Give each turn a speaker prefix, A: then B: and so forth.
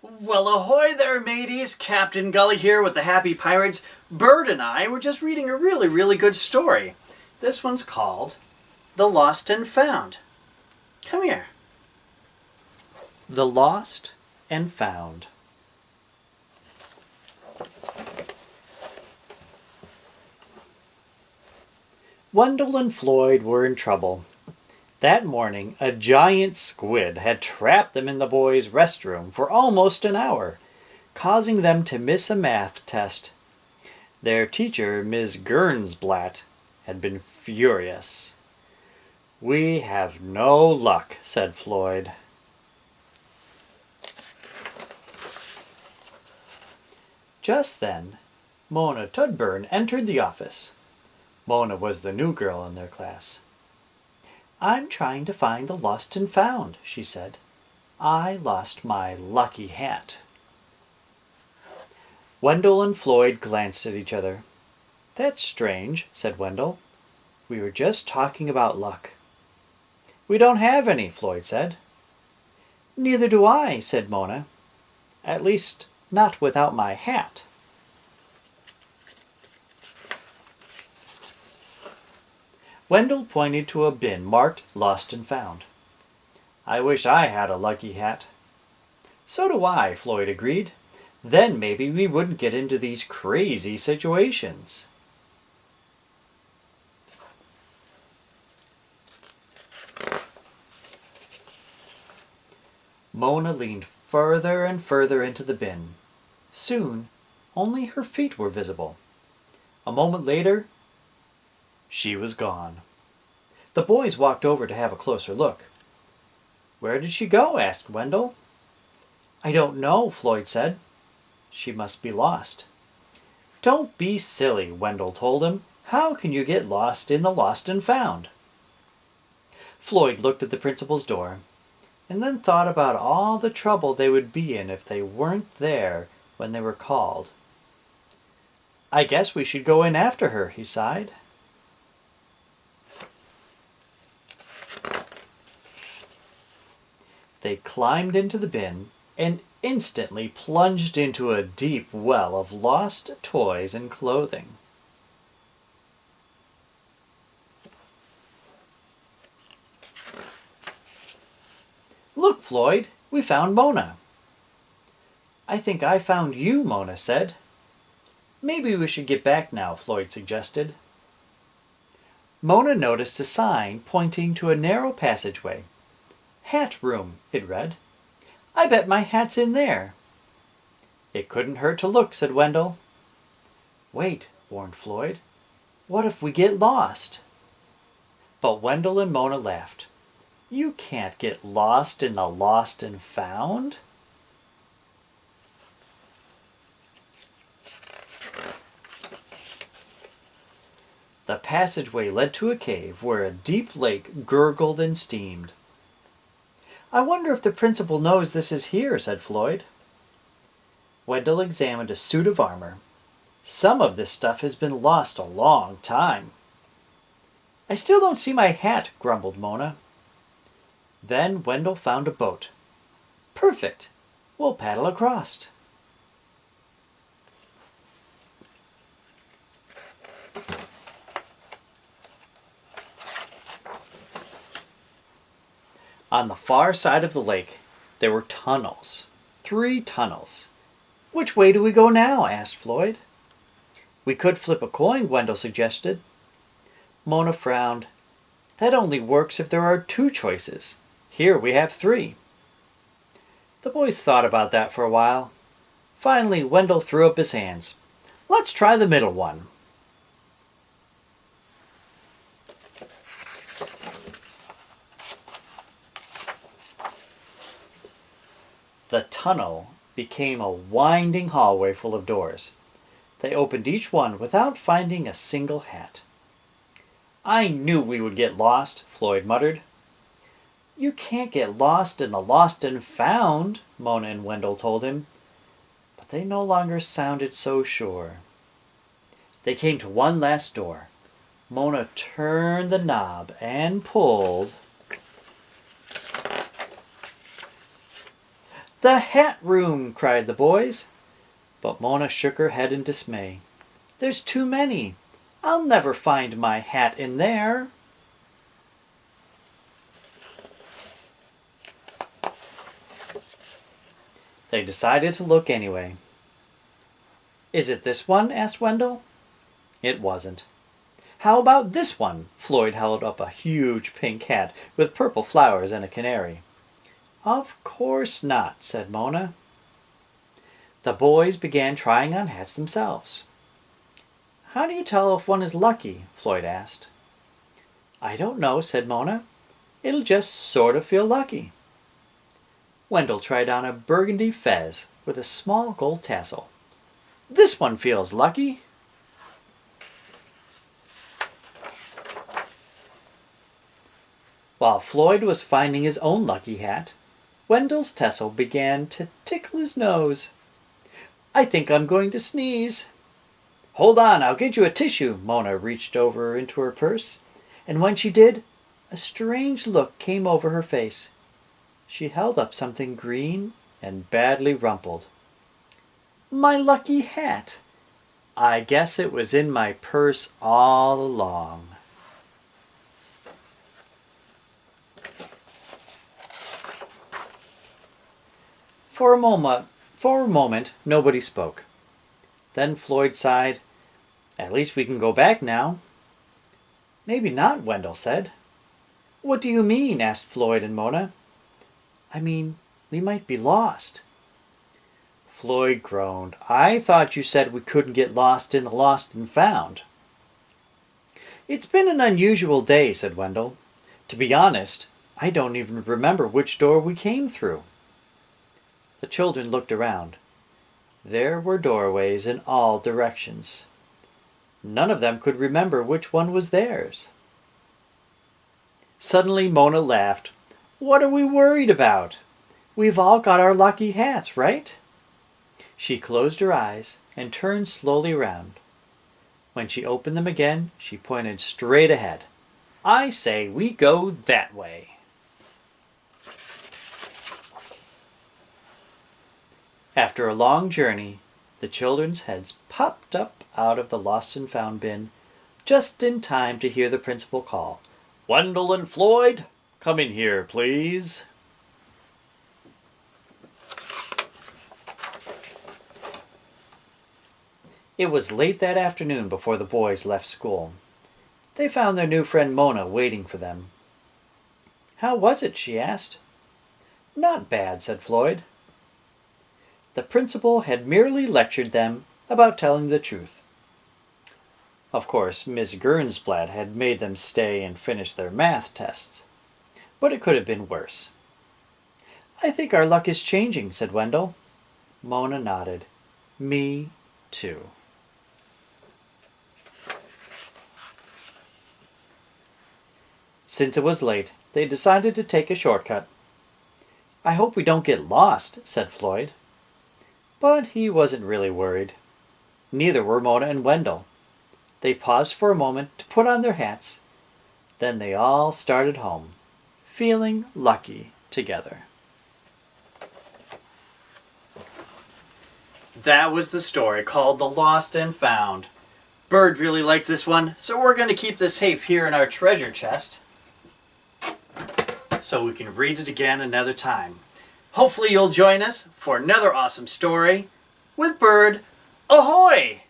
A: Well, ahoy there, mateys! Captain Gully here with the Happy Pirates. Bird and I were just reading a really good story. This one's called The Lost and Found. Come here. The Lost and Found. Wendell and Floyd were in trouble. That morning, a giant squid had trapped them in the boys' restroom for almost an hour, causing them to miss a math test. Their teacher, Ms. Gernsblatt, had been furious. "We have no luck," said Floyd. Just then, Mona Tudburn entered the office. Mona was the new girl in their class. "I'm trying to find the lost and found," she said. "I lost my lucky hat." Wendell and Floyd glanced at each other. "That's strange," said Wendell. "We were just talking about luck." "We don't have any," Floyd said. "Neither do I," said Mona. "At least, not without my hat." Wendell pointed to a bin marked Lost and Found. "I wish I had a lucky hat." "So do I," Floyd agreed. "Then maybe we wouldn't get into these crazy situations." Mona leaned further and further into the bin. Soon, only her feet were visible. A moment later, she was gone. The boys walked over to have a closer look. "Where did she go?" asked Wendell. "I don't know," Floyd said. "She must be lost." "Don't be silly," Wendell told him. "How can you get lost in the Lost and Found?" Floyd looked at the principal's door, and then thought about all the trouble they would be in if they weren't there when they were called. "I guess we should go in after her," he sighed. They climbed into the bin and instantly plunged into a deep well of lost toys and clothing. "Look, Floyd, we found Mona." "I think I found you," Mona said. "Maybe we should get back now," Floyd suggested. Mona noticed a sign pointing to a narrow passageway. "Hat room," it read. "I bet my hat's in there." "It couldn't hurt to look," said Wendell. "Wait," warned Floyd. "What if we get lost?" But Wendell and Mona laughed. "You can't get lost in the Lost and Found." The passageway led to a cave where a deep lake gurgled and steamed. "I wonder if the principal knows this is here," said Floyd. Wendell examined a suit of armor. "Some of this stuff has been lost a long time." "I still don't see my hat," grumbled Mona. Then Wendell found a boat. "Perfect! We'll paddle across." On the far side of the lake, there were tunnels. 3 tunnels. "Which way do we go now?" asked Floyd. "We could flip a coin," Wendell suggested. Mona frowned. "That only works if there are 2 choices. Here we have 3. The boys thought about that for a while. Finally, Wendell threw up his hands. "Let's try the middle one." The tunnel became a winding hallway full of doors. They opened each one without finding a single hat. "I knew we would get lost," Floyd muttered. "You can't get lost in the Lost and Found," Mona and Wendell told him. But they no longer sounded so sure. They came to one last door. Mona turned the knob and pulled. The hat room! Cried the boys. But Mona shook her head in dismay. There's too many. I'll never find my hat in there. They decided to look anyway. Is it this one? Asked Wendell. It wasn't. How about this one? Floyd held up a huge pink hat with purple flowers and a canary. Of course not, said Mona. The boys began trying on hats themselves. How do you tell if one is lucky? Floyd asked. I don't know, said Mona. It'll just sort of feel lucky. Wendell tried on a burgundy fez with a small gold tassel. This one feels lucky. While Floyd was finding his own lucky hat, Wendell's tassel began to tickle his nose. I think I'm going to sneeze. Hold on, I'll get you a tissue. Mona reached over into her purse, and when she did, a strange look came over her face. She held up something green and badly rumpled. My lucky hat. I guess it was in my purse all along. For a moment, nobody spoke. Then Floyd sighed. At least we can go back now. Maybe not, Wendell said. What do you mean? Asked Floyd and Mona. I mean, we might be lost. Floyd groaned. I thought you said we couldn't get lost in the lost and found. It's been an unusual day, said Wendell. To be honest, I don't even remember which door we came through. The children looked around. There were doorways in all directions. None of them could remember which one was theirs. Suddenly Mona laughed. What are we worried about? We've all got our lucky hats, right? She closed her eyes and turned slowly around. When she opened them again, she pointed straight ahead. I say we go that way. After a long journey, the children's heads popped up out of the lost and found bin just in time to hear the principal call, Wendell and Floyd, come in here, please. It was late that afternoon before the boys left school. They found their new friend Mona waiting for them. How was it? She asked. Not bad, said Floyd. The principal had merely lectured them about telling the truth. Of course, Miss Gernsblad had made them stay and finish their math tests. But it could have been worse. I think our luck is changing, said Wendell. Mona nodded. Me too. Since it was late, they decided to take a shortcut. I hope we don't get lost, said Floyd. But he wasn't really worried. Neither were Mona and Wendell. They paused for a moment to put on their hats. Then they all started home, feeling lucky together. That was the story called The Lost and Found. Bird really likes this one, so we're going to keep this safe here in our treasure chest so we can read it again another time. Hopefully you'll join us for another awesome story with Bird. Ahoy!